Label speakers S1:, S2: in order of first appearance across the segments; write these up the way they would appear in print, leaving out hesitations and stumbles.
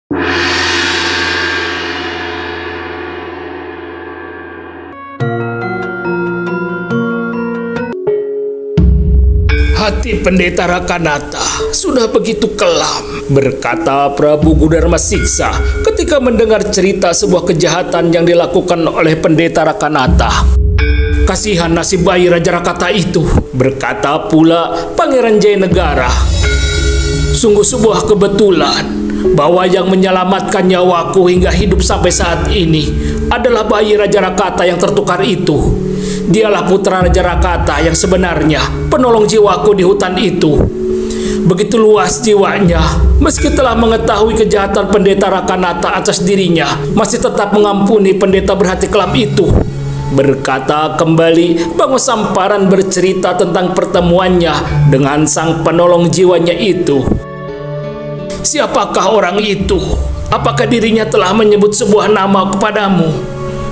S1: Hati Pendeta Rakanata sudah begitu kelam, berkata Prabu Gudarma Siksa ketika mendengar cerita sebuah kejahatan yang dilakukan oleh Pendeta Rakanata. Kasihan nasib bayi Raja Rakata itu, berkata pula Pangeran Jayanegara. Sungguh sebuah kebetulan bahwa yang menyelamatkan nyawaku hingga hidup sampai saat ini adalah bayi Raja Rakata yang tertukar itu. Dialah putra Raja Rakata yang sebenarnya, penolong jiwaku di hutan itu. Begitu luas jiwanya, meski telah mengetahui kejahatan Pendeta Rakanata atas dirinya, masih tetap mengampuni pendeta berhati kelam itu. Berkata kembali Bango Samparan bercerita tentang pertemuannya dengan sang penolong jiwanya itu. Siapakah orang itu? Apakah dirinya telah menyebut sebuah nama kepadamu?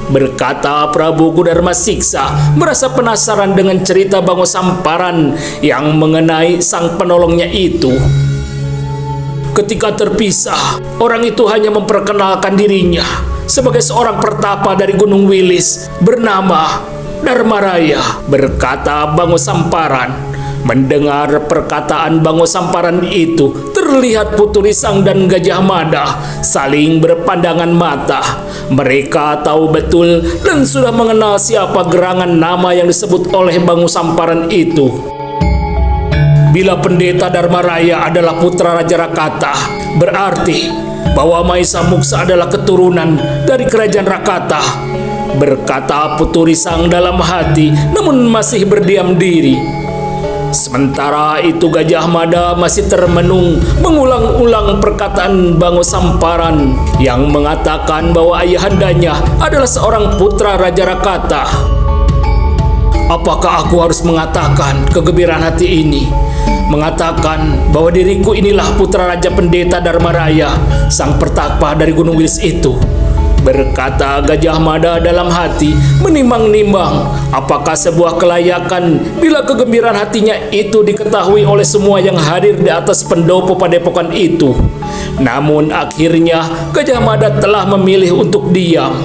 S1: Berkata Prabu Gudarma Siksa, merasa penasaran dengan cerita Bango Samparan yang mengenai sang penolongnya itu. Ketika terpisah, orang itu hanya memperkenalkan dirinya sebagai seorang pertapa dari Gunung Wilis bernama Dharmaraya, berkata Bango Samparan. Mendengar perkataan Bango Samparan itu, terlihat Putu Risang dan Gajah Mada saling berpandangan mata. Mereka tahu betul dan sudah mengenal siapa gerangan nama yang disebut oleh Bango Samparan itu. Bila Pendeta Dharmaraya adalah putra Raja Rakata, berarti bahwa Maisa Muksa adalah keturunan dari kerajaan Rakata, berkata Putu Risang dalam hati, namun masih berdiam diri. Sementara itu Gajah Mada masih termenung mengulang-ulang perkataan Bango Samparan yang mengatakan bahwa ayahandanya adalah seorang putra Raja Rakata. Apakah aku harus mengatakan kegembiraan hati ini? Mengatakan bahwa diriku inilah putra Raja Pendeta Dharmaraya, sang pertapa dari Gunung Wilis itu. Berkata Gajah Mada dalam hati, menimbang-nimbang apakah sebuah kelayakan bila kegembiraan hatinya itu diketahui oleh semua yang hadir di atas pendopo padepokan itu. Namun akhirnya Gajah Mada telah memilih untuk diam.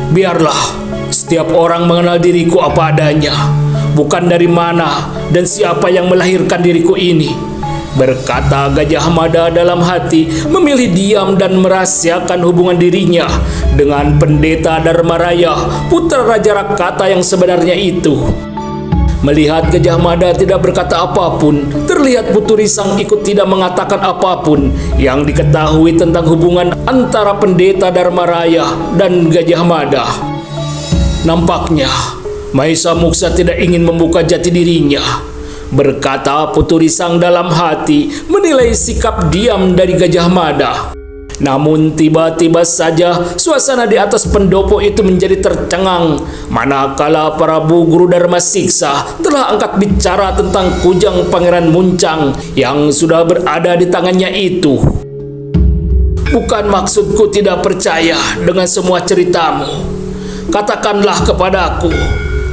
S1: Biarlah setiap orang mengenal diriku apa adanya, bukan dari mana dan siapa yang melahirkan diriku ini. Berkata Gajah Mada dalam hati, memilih diam dan merahasiakan hubungan dirinya dengan Pendeta Dharmaraya, putra Raja Rakata yang sebenarnya itu. Melihat Gajah Mada tidak berkata apapun, terlihat Putu Risang ikut tidak mengatakan apapun yang diketahui tentang hubungan antara Pendeta Dharmaraya dan Gajah Mada. Nampaknya Maisa Muksa tidak ingin membuka jati dirinya, berkata Putu Risang dalam hati, menilai sikap diam dari Gajah Mada. Namun tiba-tiba saja suasana di atas pendopo itu menjadi tercengang manakala Prabu Gudarma Siksa telah angkat bicara tentang kujang Pangeran Muncang yang sudah berada di tangannya itu. Bukan maksudku tidak percaya dengan semua ceritamu. Katakanlah kepadaku,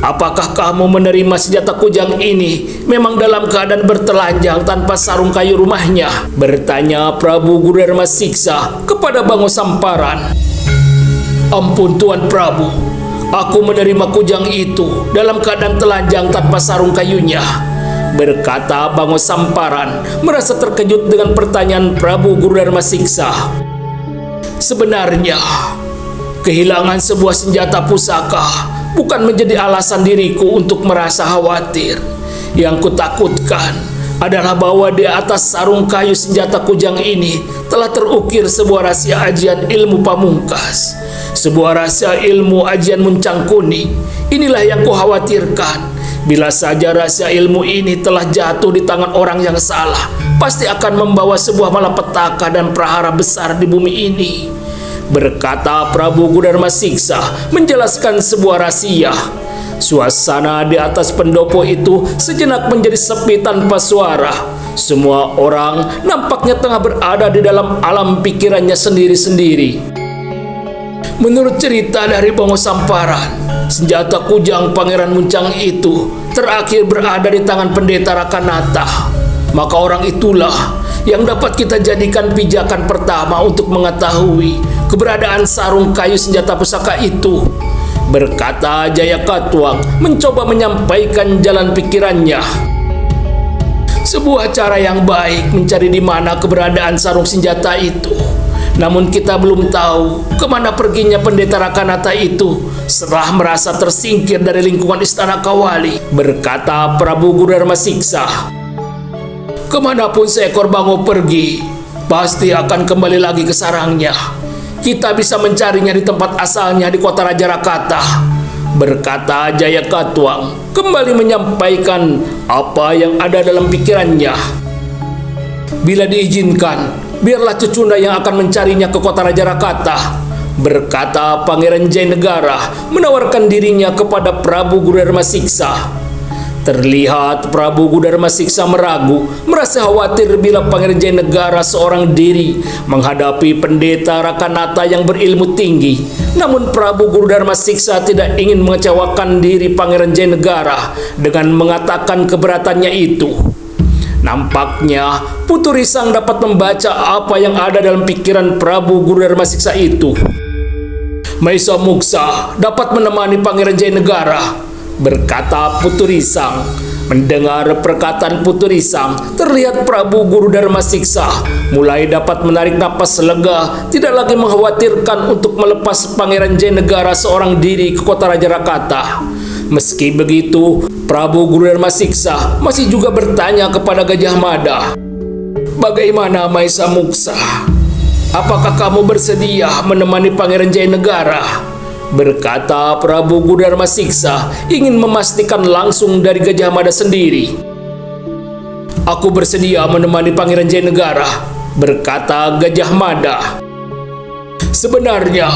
S1: apakah kamu menerima senjata kujang ini memang dalam keadaan bertelanjang tanpa sarung kayu rumahnya? Bertanya Prabu Gudarma Siksa kepada Bango Samparan. Ampun Tuan Prabu, aku menerima kujang itu dalam keadaan telanjang tanpa sarung kayunya, berkata Bango Samparan, merasa terkejut dengan pertanyaan Prabu Gudarma Siksa. Sebenarnya kehilangan sebuah senjata pusaka bukan menjadi alasan diriku untuk merasa khawatir. Yang kutakutkan adalah bahwa di atas sarung kayu senjata kujang ini telah terukir sebuah rahasia ajian ilmu pamungkas, sebuah rahasia ilmu ajian Muncang Kuning. Inilah yang kukhawatirkan. Bila saja rahasia ilmu ini telah jatuh di tangan orang yang salah, pasti akan membawa sebuah malapetaka dan prahara besar di bumi ini, berkata Prabu Gudarma Siksa menjelaskan sebuah rahasia. Suasana di atas pendopo itu sejenak menjadi sepi tanpa suara. Semua orang nampaknya tengah berada di dalam alam pikirannya sendiri-sendiri. Menurut cerita dari Bango Samparan, senjata kujang Pangeran Muncang itu terakhir berada di tangan Pendeta Rakanata. Maka orang itulah yang dapat kita jadikan pijakan pertama untuk mengetahui keberadaan sarung kayu senjata pusaka itu, berkata Jayakatwang mencoba menyampaikan jalan pikirannya. Sebuah cara yang baik mencari di mana keberadaan sarung senjata itu. Namun kita belum tahu kemana perginya pendeta Rakanata itu setelah merasa tersingkir dari lingkungan istana Kawali, berkata Prabu Gurudarma Siksa. Kemanapun seekor bango pergi, pasti akan kembali lagi ke sarangnya. Kita bisa mencarinya di tempat asalnya di kota Raja Rakata, berkata Jayakatwang kembali menyampaikan apa yang ada dalam pikirannya. Bila diizinkan, biarlah Cecunda yang akan mencarinya ke kota Raja Rakata, berkata Pangeran Jayanegara menawarkan dirinya kepada Prabu Gurudarma Siksa. Terlihat Prabu Gurudarma Siksa meragu, merasa khawatir bila Pangeran Jayanegara seorang diri menghadapi pendeta Rakanata yang berilmu tinggi. Namun Prabu Gurudarma Siksa tidak ingin mengecewakan diri Pangeran Jayanegara dengan mengatakan keberatannya itu. Nampaknya Putu Risang dapat membaca apa yang ada dalam pikiran Prabu Gurudarma Siksa itu. Maisa Muksa dapat menemani Pangeran Jayanegara, berkata Putu Risang. Mendengar perkataan Putu Risang, terlihat Prabu Gurudarma Siksa mulai dapat menarik napas lega, tidak lagi mengkhawatirkan untuk melepas Pangeran Jayanegara seorang diri ke kota Raja Rakata. Meski begitu, Prabu Gurudarma Siksa masih juga bertanya kepada Gajah Mada, "Bagaimana Maisa Muksa? Apakah kamu bersedia menemani Pangeran Jayanegara?" Berkata Prabu Gurudarma Siksa ingin memastikan langsung dari Gajah Mada sendiri. "Aku bersedia menemani Pangeran Jayanegara," berkata Gajah Mada. "Sebenarnya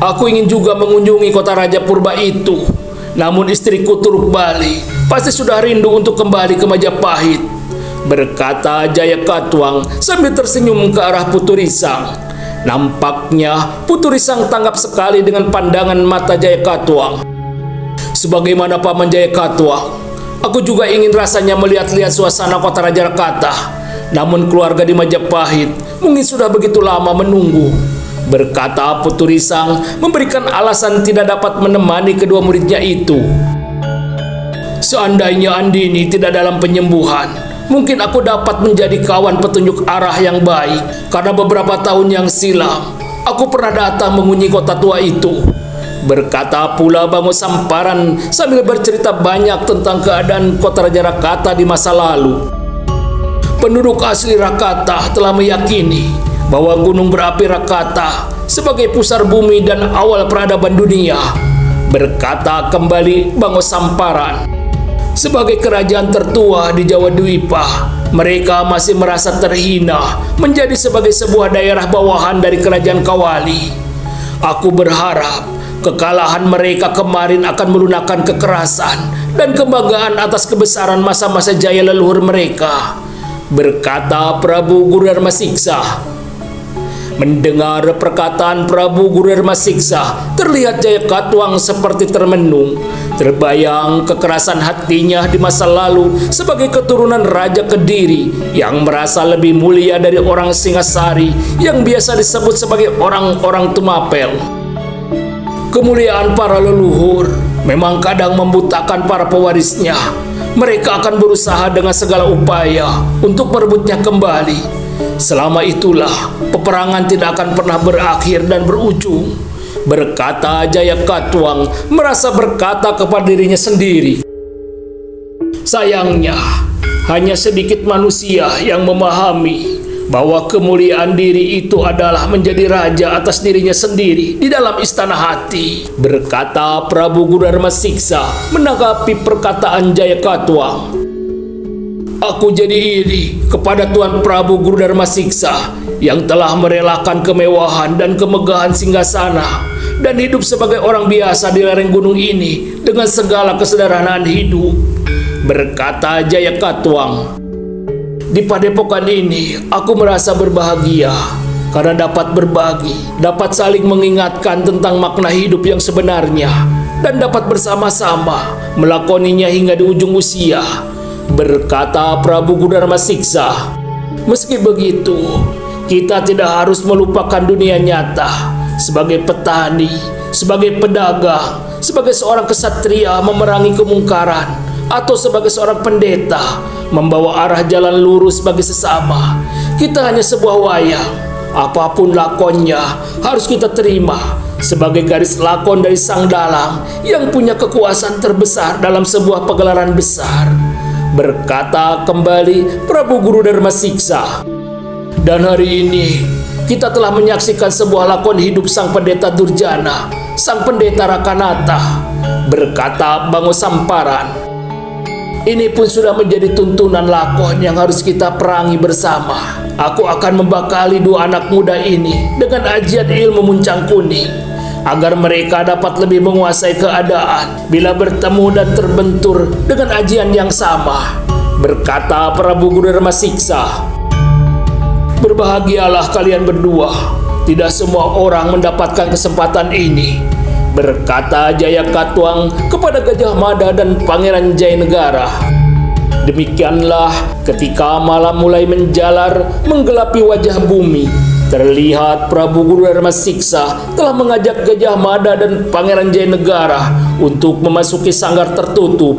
S1: aku ingin juga mengunjungi kota Raja Purba itu. Namun istriku Turuk Bali pasti sudah rindu untuk kembali ke Majapahit," berkata Jayakatwang sambil tersenyum ke arah Putu Risang. Nampaknya Putu Risang tanggap sekali dengan pandangan mata Jayakatwang. "Sebagaimana Paman Jayakatwang, aku juga ingin rasanya melihat-lihat suasana kota Raja Rakata. Namun keluarga di Majapahit mungkin sudah begitu lama menunggu," berkata Putu Risang memberikan alasan tidak dapat menemani kedua muridnya itu. "Seandainya Andini tidak dalam penyembuhan, mungkin aku dapat menjadi kawan petunjuk arah yang baik, karena beberapa tahun yang silam aku pernah datang mengunjungi kota tua itu," berkata pula Bango Samparan sambil bercerita banyak tentang keadaan kota Raja Rakata di masa lalu. "Penduduk asli Rakata telah meyakini bahwa gunung berapi Rakata sebagai pusar bumi dan awal peradaban dunia," berkata kembali Bango Samparan. "Sebagai kerajaan tertua di Jawa Dwipa, mereka masih merasa terhina menjadi sebagai sebuah daerah bawahan dari kerajaan Kawali. Aku berharap kekalahan mereka kemarin akan melunakkan kekerasan dan kebanggaan atas kebesaran masa-masa jaya leluhur mereka," berkata Prabu Gurudarma Siksa. Mendengar perkataan Prabu Gurudarma Siksa, terlihat Jayakatwang seperti termenung. Terbayang kekerasan hatinya di masa lalu sebagai keturunan Raja Kediri yang merasa lebih mulia dari orang Singasari yang biasa disebut sebagai orang-orang Tumapel. Kemuliaan para leluhur memang kadang membutakan para pewarisnya. Mereka akan berusaha dengan segala upaya untuk merebutnya kembali. Selama itulah peperangan tidak akan pernah berakhir dan berujung, berkata Jayakatwang merasa berkata kepada dirinya sendiri. Sayangnya, hanya sedikit manusia yang memahami bahwa kemuliaan diri itu adalah menjadi raja atas dirinya sendiri di dalam istana hati, berkata Prabu Gurudarma Siksa menanggapi perkataan Jayakatwang. Aku jadi iri kepada Tuan Prabu Gurudarma Siksa yang telah merelakan kemewahan dan kemegahan singgasana dan hidup sebagai orang biasa di lereng gunung ini dengan segala kesederhanaan hidup, berkata Jayakatwang. Di padepokan ini aku merasa berbahagia karena dapat berbagi, dapat saling mengingatkan tentang makna hidup yang sebenarnya dan dapat bersama-sama melakoninya hingga di ujung usia, berkata Prabu Gurudarma Siksa. Meski begitu, kita tidak harus melupakan dunia nyata. Sebagai petani, sebagai pedagang, sebagai seorang kesatria memerangi kemungkaran, atau sebagai seorang pendeta membawa arah jalan lurus bagi sesama, kita hanya sebuah wayang. Apapun lakonnya harus kita terima sebagai garis lakon dari sang dalang yang punya kekuasaan terbesar dalam sebuah pagelaran besar, berkata kembali Prabu Guru Dharma Siksa. Dan hari ini kita telah menyaksikan sebuah lakon hidup sang pendeta Durjana, sang pendeta Rakanata, berkata Bango Samparan. Ini pun sudah menjadi tuntunan lakon yang harus kita perangi bersama. Aku akan membekali dua anak muda ini dengan ajian ilmu muncang kuning, agar mereka dapat lebih menguasai keadaan bila bertemu dan terbentur dengan ajian yang sama, berkata Prabu Guru Dharma Siksa. Berbahagialah kalian berdua, tidak semua orang mendapatkan kesempatan ini, berkata Jayakatwang kepada Gajah Mada dan Pangeran Jayanegara. Demikianlah ketika malam mulai menjalar menggelapi wajah bumi, terlihat Prabu Guru Dharma Siksa telah mengajak Gajah Mada dan Pangeran Jayanegara untuk memasuki sanggar tertutup.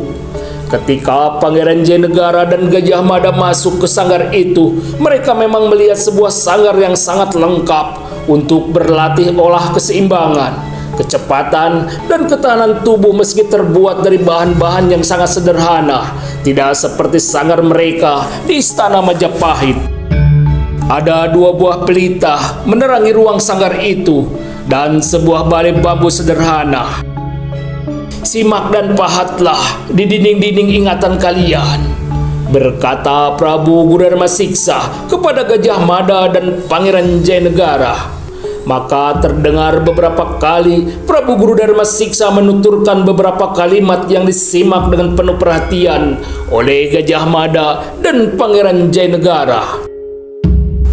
S1: Ketika Pangeran Jayanegara dan Gajah Mada masuk ke sanggar itu, mereka memang melihat sebuah sanggar yang sangat lengkap untuk berlatih olah keseimbangan, kecepatan, dan ketahanan tubuh meski terbuat dari bahan-bahan yang sangat sederhana, tidak seperti sanggar mereka di Istana Majapahit. Ada dua buah pelita menerangi ruang sanggar itu dan sebuah balai bambu sederhana. Simak dan pahatlah di dinding-dinding ingatan kalian, berkata Prabu Guru Dharma Siksa kepada Gajah Mada dan Pangeran Jayanegara. Maka terdengar beberapa kali Prabu Guru Dharma Siksa menuturkan beberapa kalimat yang disimak dengan penuh perhatian oleh Gajah Mada dan Pangeran Jayanegara.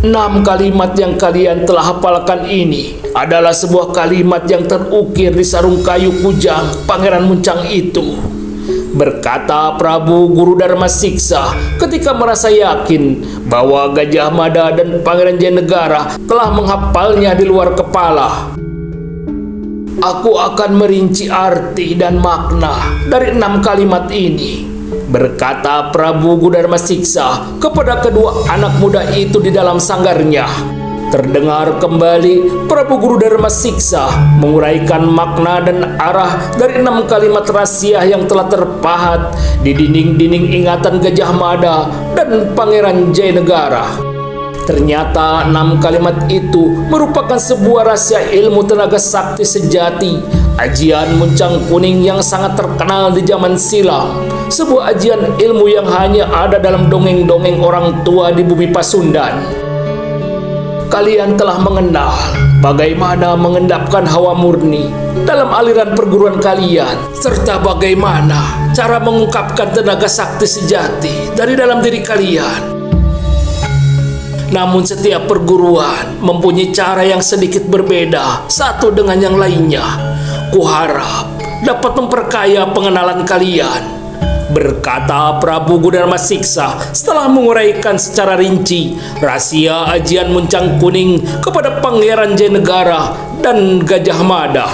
S1: 6 kalimat yang kalian telah hafalkan ini adalah sebuah kalimat yang terukir di sarung kayu kujang Pangeran Muncang itu, berkata Prabu Guru Dharma Siksa ketika merasa yakin bahwa Gajah Mada dan Pangeran Jayanegara telah menghafalnya di luar kepala. Aku akan merinci arti dan makna dari 6 kalimat ini, berkata Prabu Guru Dharma Siksa kepada kedua anak muda itu di dalam sanggarnya. Terdengar kembali Prabu Guru Dharma Siksa menguraikan makna dan arah dari 6 kalimat rahasia yang telah terpahat di dinding-dinding ingatan Gajah Mada dan Pangeran Jayanegara. Ternyata 6 kalimat itu merupakan sebuah rahasia ilmu tenaga sakti sejati, ajian muncang kuning yang sangat terkenal di zaman silam, sebuah ajian ilmu yang hanya ada dalam dongeng-dongeng orang tua di bumi Pasundan. Kalian telah mengenal bagaimana mengendapkan hawa murni dalam aliran perguruan kalian, serta bagaimana cara mengungkapkan tenaga sakti sejati dari dalam diri kalian. Namun setiap perguruan mempunyai cara yang sedikit berbeda satu dengan yang lainnya. Kuharap dapat memperkaya pengenalan kalian, berkata Prabu Guru Dharma Siksa setelah menguraikan secara rinci rahasia ajian muncang kuning kepada Pangeran Jayanegara dan Gajah Mada.